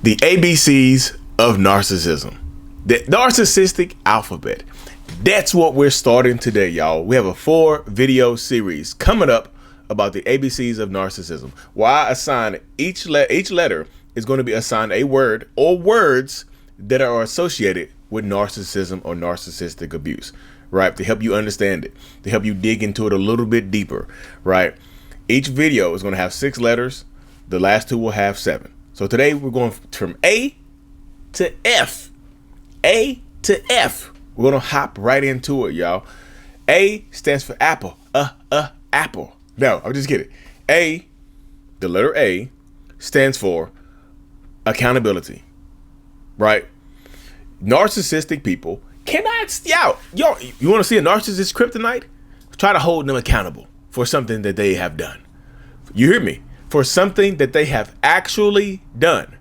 The ABCs of narcissism. The narcissistic alphabet. That's what we're starting today, y'all. We have a 4-video series coming up about the ABCs of narcissism, where I assign each letter is going to be assigned a word or words that are associated with narcissism or narcissistic abuse, right? To help you understand it, to help you dig into it a little bit deeper, right? Each video is going to have 6 letters. The last 2 will have 7. So today we're going from A to F. A to F. We're going to hop right into it, y'all. A stands for apple. Apple. No, I'm just kidding. A, the letter A, stands for accountability, right? Narcissistic people cannot, yo, you want to see a narcissist kryptonite? Try to hold them accountable for something that they have done. You hear me? For something that they have actually done.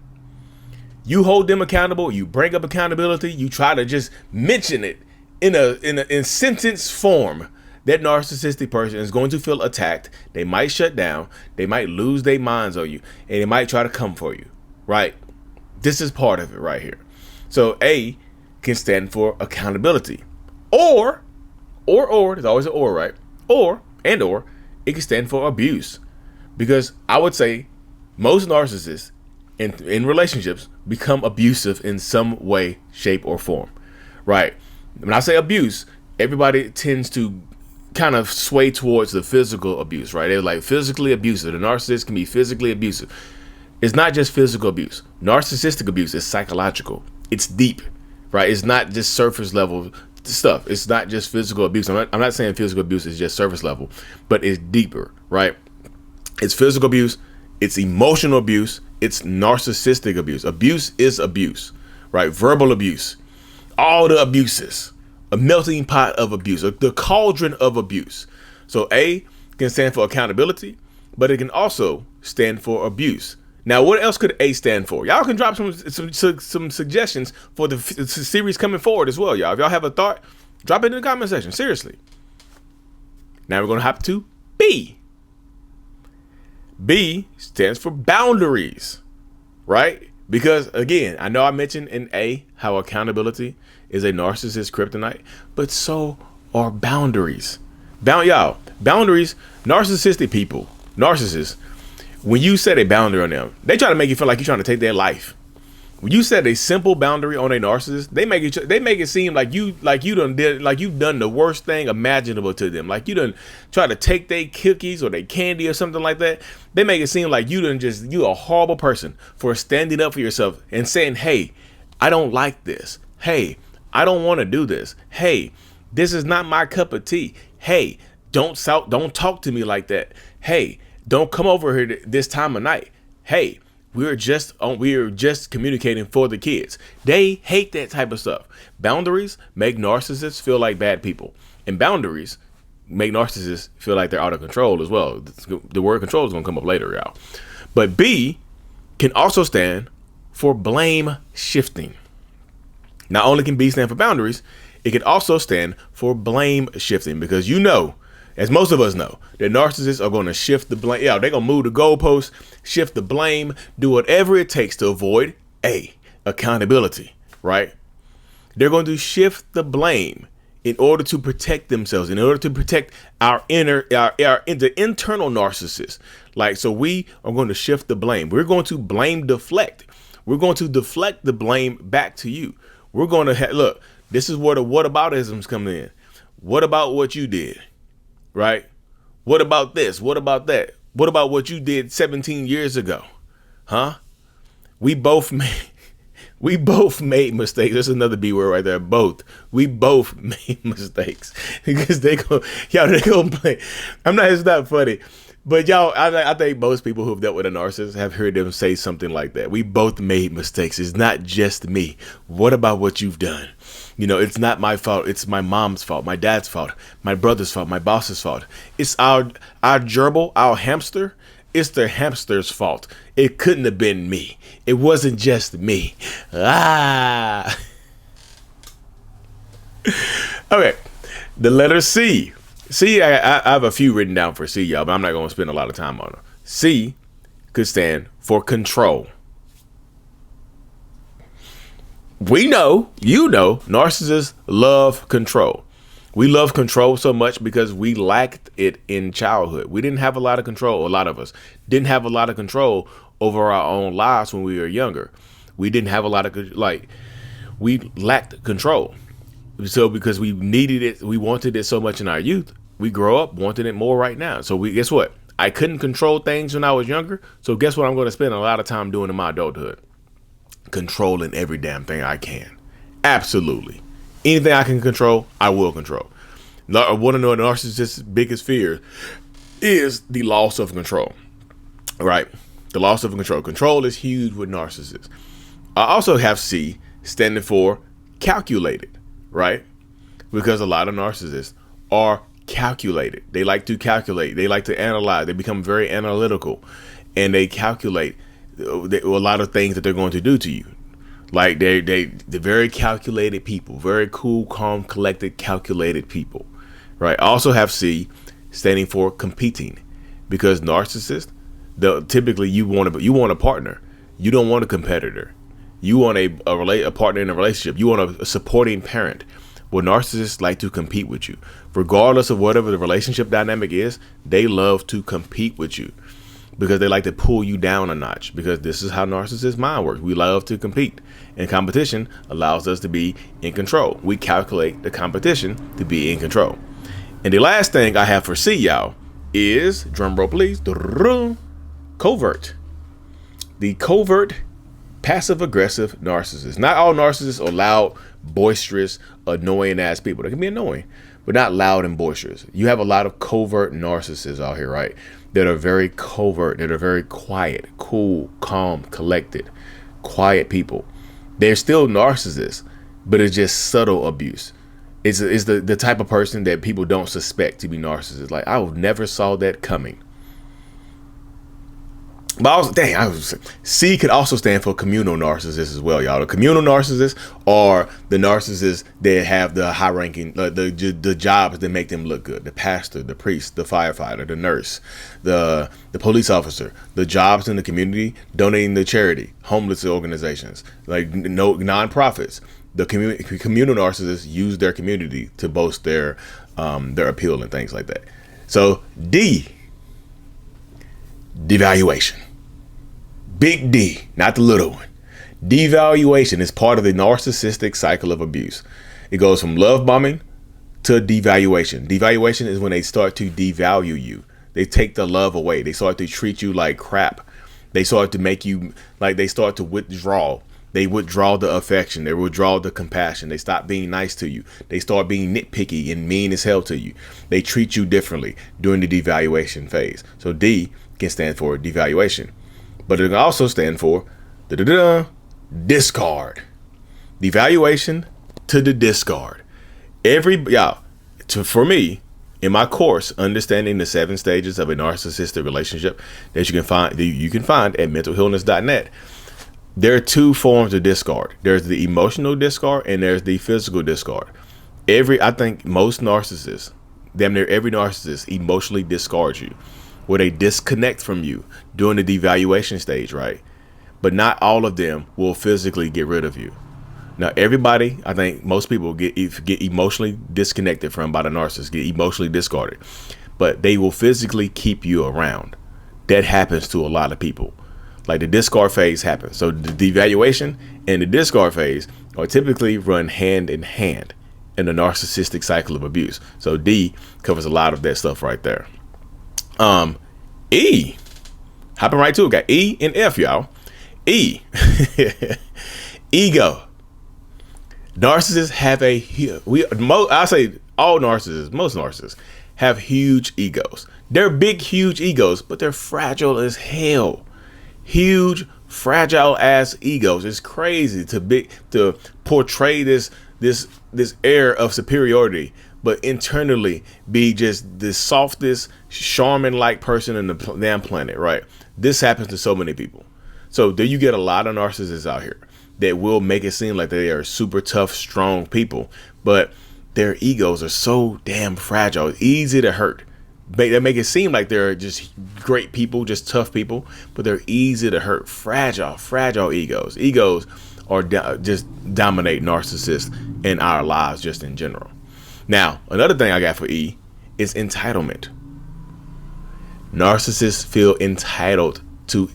You hold them accountable, you bring up accountability, you try to just mention it in sentence form. That narcissistic person is going to feel attacked. They might shut down, they might lose their minds on you, and they might try to come for you, right? This is part of it right here. So A can stand for accountability. Or, there's always an or, right? Or it can stand for abuse. Because I would say most narcissists in relationships become abusive in some way, shape, or form, right? When I say abuse, everybody tends to kind of sway towards the physical abuse, right? They're like physically abusive. The narcissist can be physically abusive. It's not just physical abuse. Narcissistic abuse is psychological. It's deep, right? It's not just surface level stuff. It's not just physical abuse. I'm not saying physical abuse is just surface level, but it's deeper, right? It's physical abuse, it's emotional abuse, it's narcissistic abuse. Abuse is abuse, right? Verbal abuse, all the abuses, a melting pot of abuse, the cauldron of abuse. So A can stand for accountability, but it can also stand for abuse. Now, what else could A stand for? Y'all can drop some suggestions for the series coming forward as well, y'all. If y'all have a thought, drop it in the comment section, seriously. Now we're going to hop to B. B stands for boundaries, right? Because again, I know I mentioned in A how accountability is a narcissist kryptonite, but so are boundaries. Boundaries, narcissistic people, narcissists, when you set a boundary on them, they try to make you feel like you're trying to take their life. When you set a simple boundary on a narcissist, they make it seem like you've done the worst thing imaginable to them. Like you done try to take their cookies or their candy or something like that. They make it seem like you a horrible person for standing up for yourself and saying, hey, I don't like this. Hey, I don't want to do this. Hey, this is not my cup of tea. Hey, don't talk to me like that. Hey, don't come over here this time of night. Hey, we're just communicating for the kids. They hate that type of stuff. Boundaries make narcissists feel like bad people, and boundaries make narcissists feel like they're out of control as well. The word control is going to come up later, y'all. But B can also stand for blame shifting. Not only can B stand for boundaries, it can also stand for blame shifting, because as most of us know, that narcissists are going to shift the blame. Yeah, they're going to move the goalposts, shift the blame, do whatever it takes to avoid accountability, right? They're going to shift the blame in order to protect themselves, in order to protect our the internal narcissist. Like, so we are going to shift the blame. We're going to blame deflect. We're going to deflect the blame back to you. We're going to look, this is where the whataboutisms come in. What about what you did? Right? What about this? What about that? What about what you did 17 years ago? Huh? We both made mistakes. There's another B word right there. Both. We both made mistakes. Because they gonna play. It's not funny. But y'all, I think most people who've dealt with a narcissist have heard them say something like that. We both made mistakes. It's not just me. What about what you've done? It's not my fault. It's my mom's fault, my dad's fault, my brother's fault, my boss's fault. It's our gerbil, our hamster. It's the hamster's fault. It couldn't have been me. It wasn't just me. Okay. The letter C. C, I have a few written down for C, y'all, but I'm not going to spend a lot of time on it. C could stand for control. we know, narcissists love control. We love control so much because we lacked it in childhood. We didn't have a lot of control. A lot of us didn't have a lot of control over our own lives when we were younger. We didn't have a lot of, we lacked control. So because we needed it, we wanted it so much in our youth, we grow up wanting it more right now. So guess what? I couldn't control things when I was younger. So guess what I'm going to spend a lot of time doing in my adulthood? Controlling every damn thing I can. Absolutely. Anything I can control, I will control. I want to know a narcissist's biggest fear is the loss of control, right? The loss of control. Control is huge with narcissists. I also have C standing for calculated, right? Because a lot of narcissists are calculated. They like to calculate. They like to analyze. They become very analytical, and they calculate a lot of things that they're going to do to you. Like they're very calculated people, very cool, calm, collected, calculated people, right? I also have C standing for competing, because narcissists, typically you want a partner. You don't want a competitor. You want a partner in a relationship. You want a supporting parent. Well, narcissists like to compete with you. Regardless of whatever the relationship dynamic is, they love to compete with you because they like to pull you down a notch, because this is how narcissist mind works. We love to compete, and competition allows us to be in control. We calculate the competition to be in control. And the last thing I have for C, y'all, is, drum roll please, covert. The covert passive aggressive narcissist. Not all narcissists are loud, boisterous, annoying ass people. They can be annoying, but not loud and boisterous. You have a lot of covert narcissists out here, right? That are very covert, that are very quiet, cool, calm, collected, quiet people. They're still narcissists, but it's just subtle abuse. It's the type of person that people don't suspect to be narcissists. Like, I never saw that coming. But C could also stand for communal narcissists as well, y'all. The communal narcissists are the narcissists that have the high ranking, the jobs that make them look good. The pastor, the priest, the firefighter, the nurse, the police officer, the jobs in the community, donating to charity, homeless organizations, like nonprofits. The communal narcissists use their community to boast their appeal and things like that. So D, devaluation. Big D, not the little one. Devaluation is part of the narcissistic cycle of abuse. It goes from love bombing to devaluation. Devaluation is when they start to devalue you. They take the love away. They start to treat you like crap. They start to make you, they start to withdraw. They withdraw the affection. They withdraw the compassion. They stop being nice to you. They start being nitpicky and mean as hell to you. They treat you differently during the devaluation phase. So D can stand for devaluation. But it can also stand for discard. Devaluation to the discard. For me, in my course, Understanding the 7 Stages of a Narcissistic Relationship, that you can find at mentalhealness.net, there are 2 forms of discard. There's the emotional discard and there's the physical discard. I think most narcissists, damn near every narcissist, emotionally discards you, where they disconnect from you during the devaluation stage, right? But not all of them will physically get rid of you. Now, everybody, I think most people get emotionally disconnected from by the narcissist, get emotionally discarded, but they will physically keep you around. That happens to a lot of people. Like, the discard phase happens. So the devaluation and the discard phase are typically run hand in hand in the narcissistic cycle of abuse. So D covers a lot of that stuff right there. E, hopping right to it, got E and F, y'all. E, ego. Narcissists have most narcissists have huge egos. They're big, huge egos, but they're fragile as hell. Huge, fragile ass egos. It's crazy to portray this air of superiority, but internally be just the softest, Charmin-like person in the damn planet, right? This happens to so many people. So there you get a lot of narcissists out here that will make it seem like they are super tough, strong people, but their egos are so damn fragile. It's easy to hurt. they make it seem like they're just great people, just tough people, but they're easy to hurt. Fragile egos. Egos are just dominate narcissists in our lives just in general. Now, another thing I got for E is entitlement. Narcissists feel entitled to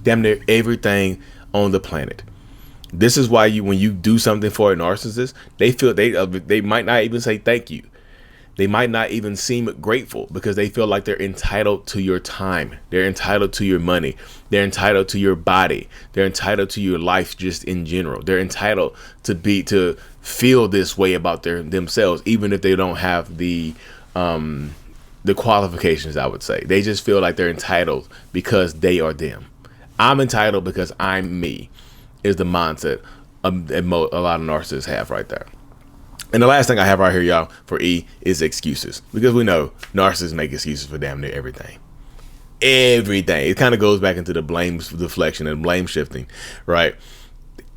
damn near everything on the planet. This is why when you do something for a narcissist, they feel they might not even say thank you. They might not even seem grateful because they feel like they're entitled to your time. They're entitled to your money. They're entitled to your body. They're entitled to your life just in general. They're entitled to feel this way about themselves, even if they don't have the qualifications, I would say. They just feel like they're entitled because they are them. I'm entitled because I'm me, is the mindset a lot of narcissists have right there. And the last thing I have right here, y'all, for E is excuses. Because we know narcissists make excuses for damn near everything. Everything. It kind of goes back into the deflection and blame shifting, right?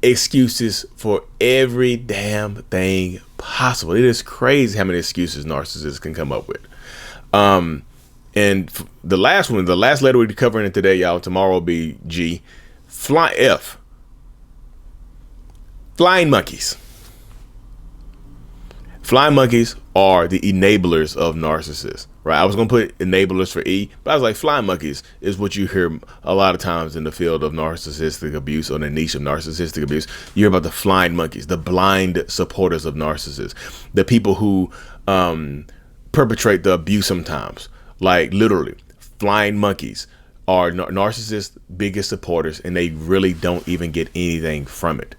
Excuses for every damn thing possible. It is crazy how many excuses narcissists can come up with. And the last one, the last letter we're covering today, y'all, tomorrow will be G. F. Flying monkeys. Flying monkeys are the enablers of narcissists, right? I was going to put enablers for E, but I was like, flying monkeys is what you hear a lot of times in the field of narcissistic abuse, or the niche of narcissistic abuse. You hear about the flying monkeys, the blind supporters of narcissists, the people who perpetrate the abuse sometimes. Like literally, flying monkeys are narcissists' biggest supporters, and they really don't even get anything from it.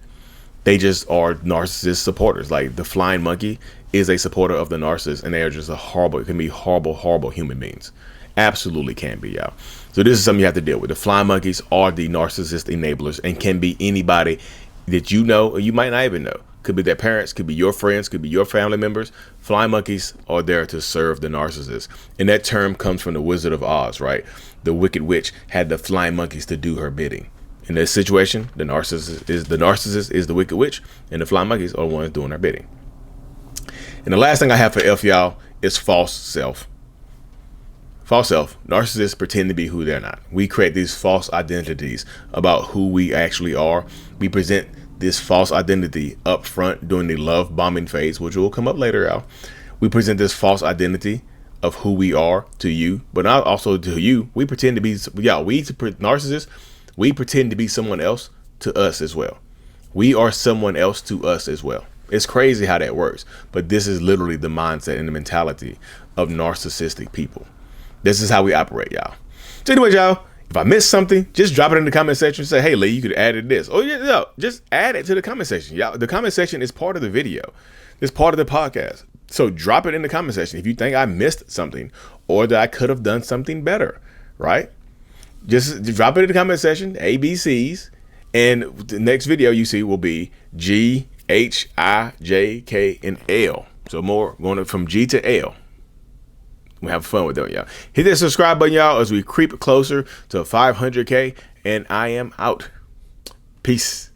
They just are narcissist supporters. Like the flying monkey is a supporter of the narcissist, and they are just can be horrible human beings. Absolutely can be, y'all. So this is something you have to deal with. The flying monkeys are the narcissist enablers and can be anybody that you know or you might not even know. Could be their parents, could be your friends, could be your family members. Flying monkeys are there to serve the narcissist. And that term comes from the Wizard of Oz, right? The Wicked Witch had the flying monkeys to do her bidding. In this situation, the narcissist is the Wicked Witch, and the flying monkeys are the ones doing her bidding. And the last thing I have for F, y'all, is false self. False self. Narcissists pretend to be who they're not. We create these false identities about who we actually are. We present this false identity up front during the love bombing phase, which will come up later, y'all. We present this false identity of who we are to you, but not also to you. We pretend to be, narcissists, we pretend to be someone else to us as well. We are someone else to us as well. It's crazy how that works, but this is literally the mindset and the mentality of narcissistic people. This is how we operate, y'all. So anyway, y'all, if I missed something, just drop it in the comment section. Say, hey, Lee, you could add this. Oh, yeah, no, just add it to the comment section. Y'all, the comment section is part of the video. It's part of the podcast. So drop it in the comment section if you think I missed something or that I could have done something better, right? Just drop it in the comment section, ABCs, and the next video you see will be G, H, I, J, K, and L. So more going from G to L. We have fun with that, y'all. Hit that subscribe button, y'all, as we creep closer to 500K, and I am out. Peace.